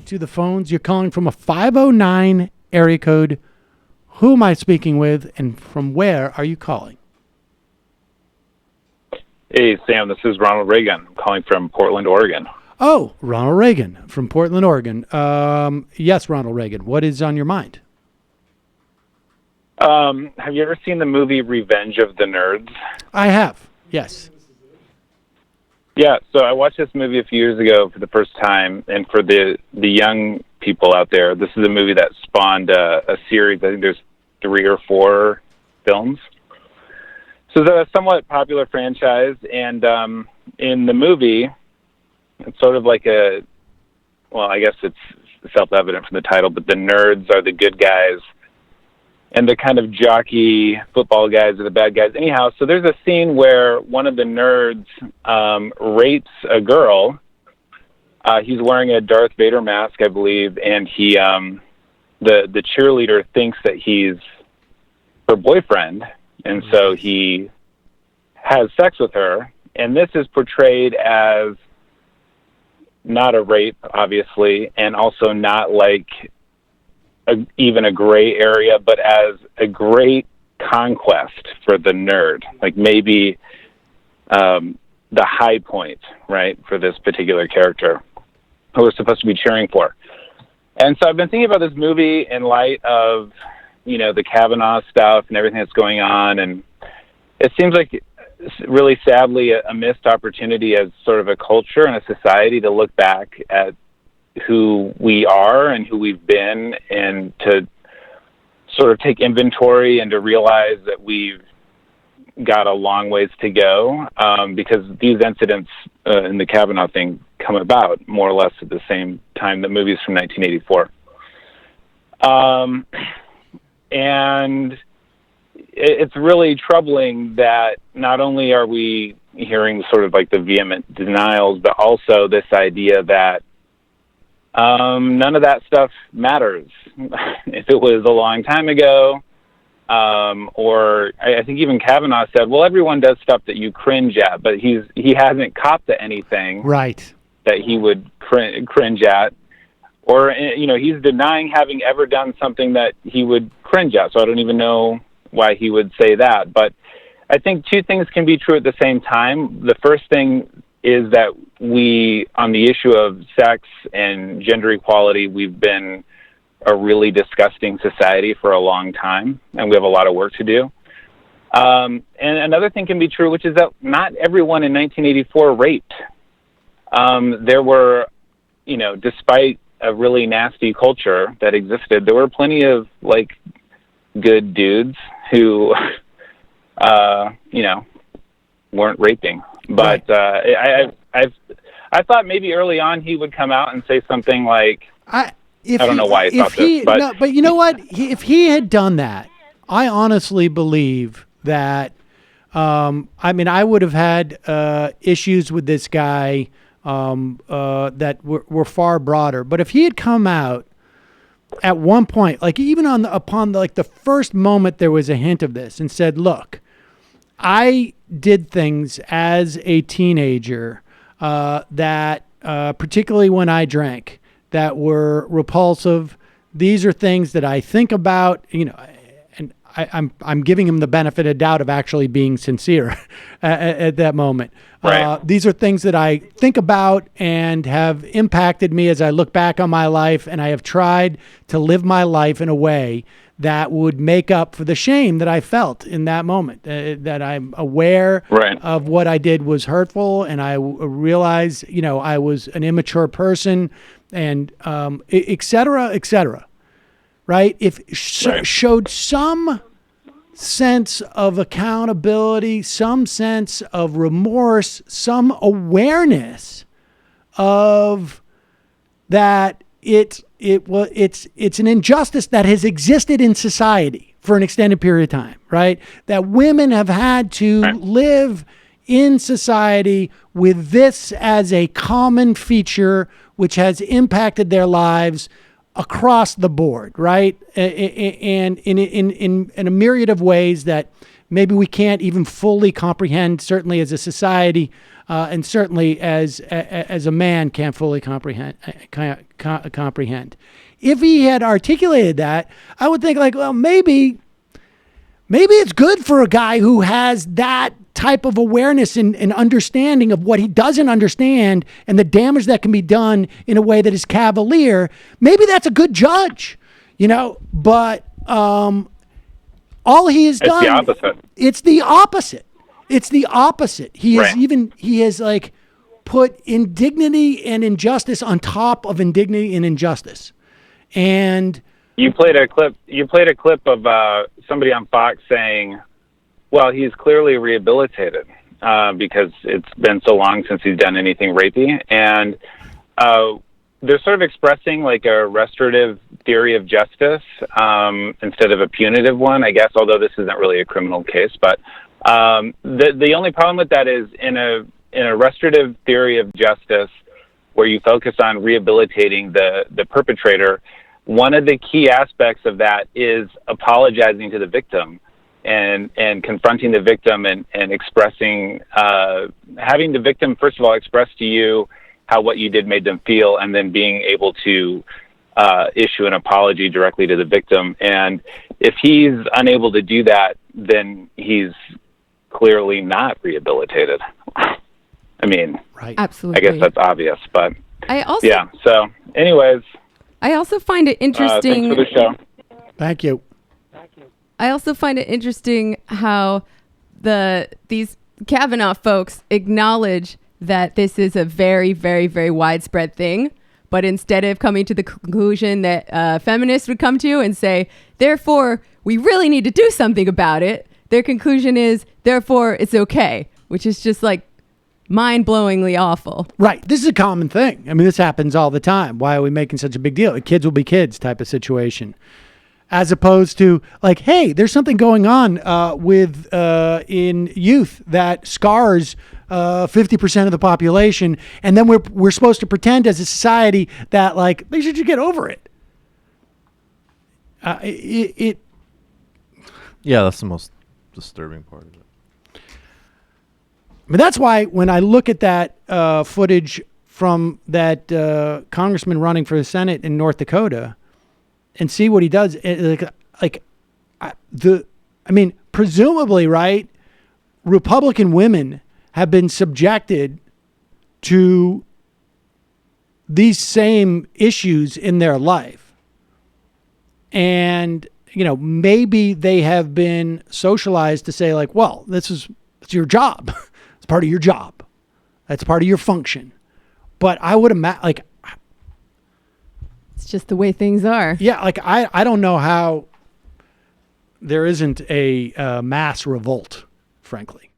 go to the phones. You're calling from a 509 area code. Who am I speaking with, and from where are you calling? Hey, Sam, this is Ronald Reagan. I'm calling from Portland, Oregon. Oh, Ronald Reagan from Portland, Oregon. Yes, Ronald Reagan. What is on your mind? Have you ever seen the movie Revenge of the Nerds? I have, yes. Yeah, so I watched this movie a few years ago for the first time, and for the young people out there, this is a movie that spawned a series. I think there's 3 or 4 films. So it's a somewhat popular franchise, and in the movie, it's sort of like I guess it's self-evident from the title, but the nerds are the good guys, and the kind of jockey football guys are the bad guys. Anyhow, so there's a scene where one of the nerds rapes a girl. He's wearing a Darth Vader mask, I believe, and he, the cheerleader thinks that he's her boyfriend, and so he has sex with her. And this is portrayed as not a rape, obviously, and also not like even a gray area, but as a great conquest for the nerd, like maybe the high point, right, for this particular character who we're supposed to be cheering for. And so I've been thinking about this movie in light of, the Kavanaugh stuff and everything that's going on, and it seems like really sadly a missed opportunity as sort of a culture and a society to look back at who we are and who we've been, and to sort of take inventory and to realize that we've got a long ways to go, because these incidents in the Kavanaugh thing come about more or less at the same time. The movie's from 1984. And it's really troubling that not only are we hearing sort of like the vehement denials, but also this idea that none of that stuff matters. If it was a long time ago, or I think even Kavanaugh said, well, everyone does stuff that you cringe at, but he hasn't copped to anything right that he would cringe at. Or, he's denying having ever done something that he would cringe at. So I don't even know why he would say that. But I think 2 things can be true at the same time. The first thing is that we, on the issue of sex and gender equality, we've been a really disgusting society for a long time, and we have a lot of work to do. And another thing can be true, which is that not everyone in 1984 raped. There were, despite a really nasty culture that existed, there were plenty of like good dudes who, weren't raping. But I thought maybe early on he would come out and say something like, I don't know why I thought this, but no, but you know what? If he had done that, I honestly believe that. I would have had issues with this guy that were far broader. But if he had come out at one point, like even upon the first moment there was a hint of this, and said, "Look, I did things as a teenager that, particularly when I drank, that were repulsive. These are things that I think about, and I'm giving him the benefit of doubt of actually being sincere at that moment. Right. These are things that I think about and have impacted me as I look back on my life, and I have tried to live my life in a way that would make up for the shame that I felt in that moment, that I'm aware of what I did was hurtful, and I realize, I was an immature person, and et cetera, right? If showed some sense of accountability, some sense of remorse, some awareness of that it's an injustice that has existed in society for an extended period of time, right? That women have had to live in society with this as a common feature, which has impacted their lives across the board, right? And in a myriad of ways that maybe we can't even fully comprehend, certainly as a society, and certainly as a man can't fully comprehend. If he had articulated that, I would think like, well, maybe it's good for a guy who has that type of awareness and understanding of what he doesn't understand and the damage that can be done in a way that is cavalier. Maybe that's a good judge, but all he has done. It's the opposite. It's the opposite. He has like put indignity and injustice on top of indignity and injustice. And you played a clip of somebody on Fox saying, well, he's clearly rehabilitated because it's been so long since he's done anything rapey. And they're sort of expressing like a restorative theory of justice instead of a punitive one, I guess, although this isn't really a criminal case. But the only problem with that is in a restorative theory of justice where you focus on rehabilitating the perpetrator, one of the key aspects of that is apologizing to the victim and confronting the victim and expressing, having the victim, first of all, express to you how what you did made them feel, and then being able to issue an apology directly to the victim. And if he's unable to do that, then he's clearly not rehabilitated. I mean, right. Absolutely. I guess that's obvious, but yeah. So anyways, I also find it interesting. Thanks for the show. Thank you. I also find it interesting how these Kavanaugh folks acknowledge that this is a very, very, very widespread thing. But instead of coming to the conclusion that feminists would come to and say, therefore, we really need to do something about it, their conclusion is, therefore, it's okay, which is just like mind-blowingly awful. Right. This is a common thing. I mean, this happens all the time. Why are we making such a big deal? Kids will be kids type of situation. As opposed to like, hey, there's something going on in youth that scars 50% of the population, and then we're supposed to pretend as a society that like they should just get over it. Yeah, that's the most disturbing part of it. But that's why when I look at that footage from that congressman running for the Senate in North Dakota, and see what he does, presumably, right, Republican women have been subjected to these same issues in their life. And, maybe they have been socialized to say like, well, it's your job. It's part of your job. That's part of your function. But I would imagine, it's just the way things are. Yeah, I don't know how there isn't a mass revolt, frankly.